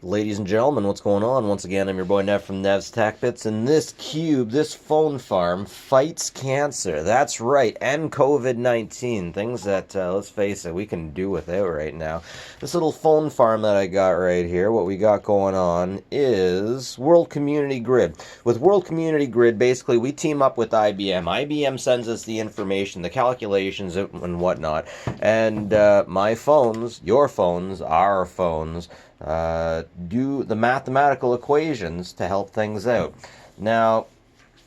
Ladies and gentlemen, what's going on? Once again, I'm your boy Nev from Nev's Tech Bits, and this cube, this phone farm, fights cancer. That's right, and COVID-19. Things that, let's face it, we can do without right now. This little phone farm that I got right here, what we got going on is World Community Grid. With World Community Grid, basically, we team up with IBM. IBM sends us the information, the calculations, and whatnot. And my phones, your phones, our phones, do the mathematical equations to help things out. Now,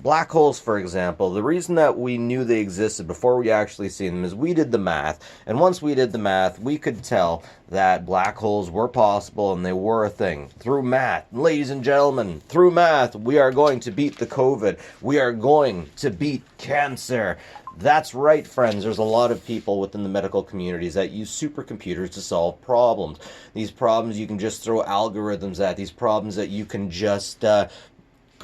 black holes, for example, the reason that we knew they existed before we actually seen them is we did the math. And once we did the math, we could tell that black holes were possible and they were a thing. Through math, ladies and gentlemen, through math, we are going to beat the COVID. We are going to beat cancer. That's right, friends. There's a lot of people within the medical communities that use supercomputers to solve problems. These problems you can just throw algorithms at. These problems that you can just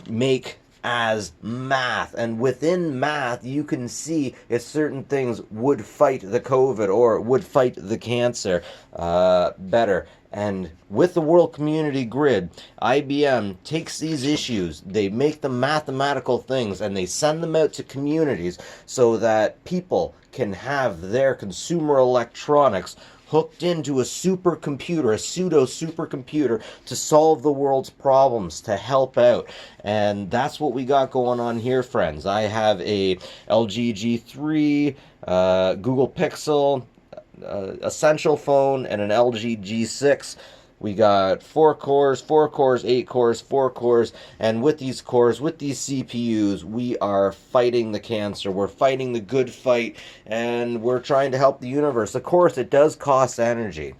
make as math. And within math, you can see if certain things would fight the COVID or would fight the cancer better. And with the World Community Grid, IBM takes these issues, they make them mathematical things, and they send them out to communities so that people can have their consumer electronics hooked into a supercomputer, a pseudo supercomputer, to solve the world's problems, to help out. And that's what we got going on here, friends. I have a LG G3, Google Pixel, Essential phone, and an LG G6. We got 4 cores, 8 cores, 4 cores, and with these cores, with these CPUs, we are fighting the cancer. We're fighting the good fight, and we're trying to help the universe. Of course, it does cost energy.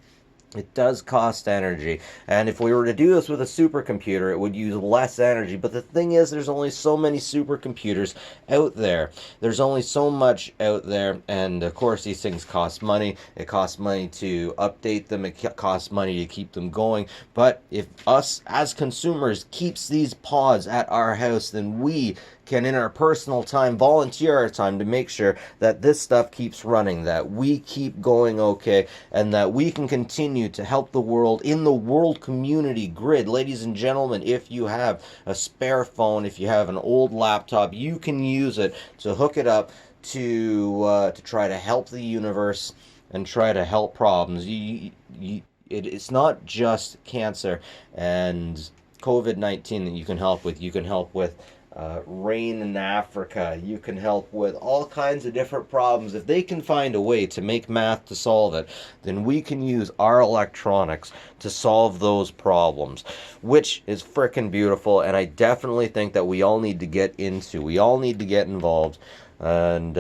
It does cost energy, and if we were to do this with a supercomputer, it would use less energy. But the thing is, there's only so many supercomputers out there. There's only so much out there, and of course, these things cost money. It costs money to update them. It costs money to keep them going. But if us, as consumers, keeps these pods at our house, then we can, in our personal time, volunteer our time to make sure that this stuff keeps running, that we keep going okay, and that we can continue to help the world in the World Community Grid. Ladies and gentlemen, if you have a spare phone, if you have an old laptop, you can use it to hook it up to try to help the universe and try to help problems. It's not just cancer and COVID-19 that you can help with. You can help with rain in Africa. You can help with all kinds of different problems. If they can find a way to make math to solve it, then we can use our electronics to solve those problems, which is freaking beautiful. And I definitely think that we all need to get into. We all need to get involved. And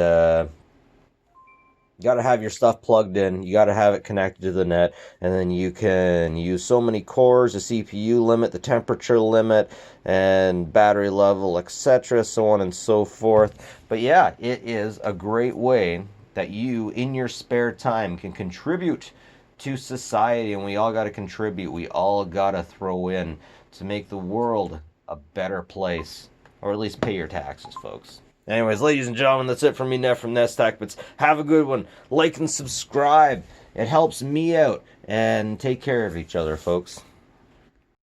you got to have your stuff plugged in. You got to have it connected to the net, and then you can use so many cores, the CPU limit, the temperature limit, and battery level, etc., so on and so forth. But yeah, it is a great way that you, in your spare time, can contribute to society, and we all got to contribute. We all got to throw in to make the world a better place, or at least pay your taxes, folks. Anyways, ladies and gentlemen, that's it from me, Nev from Nest Tech Bits. Have a good one. Like and subscribe. It helps me out. And take care of each other, folks.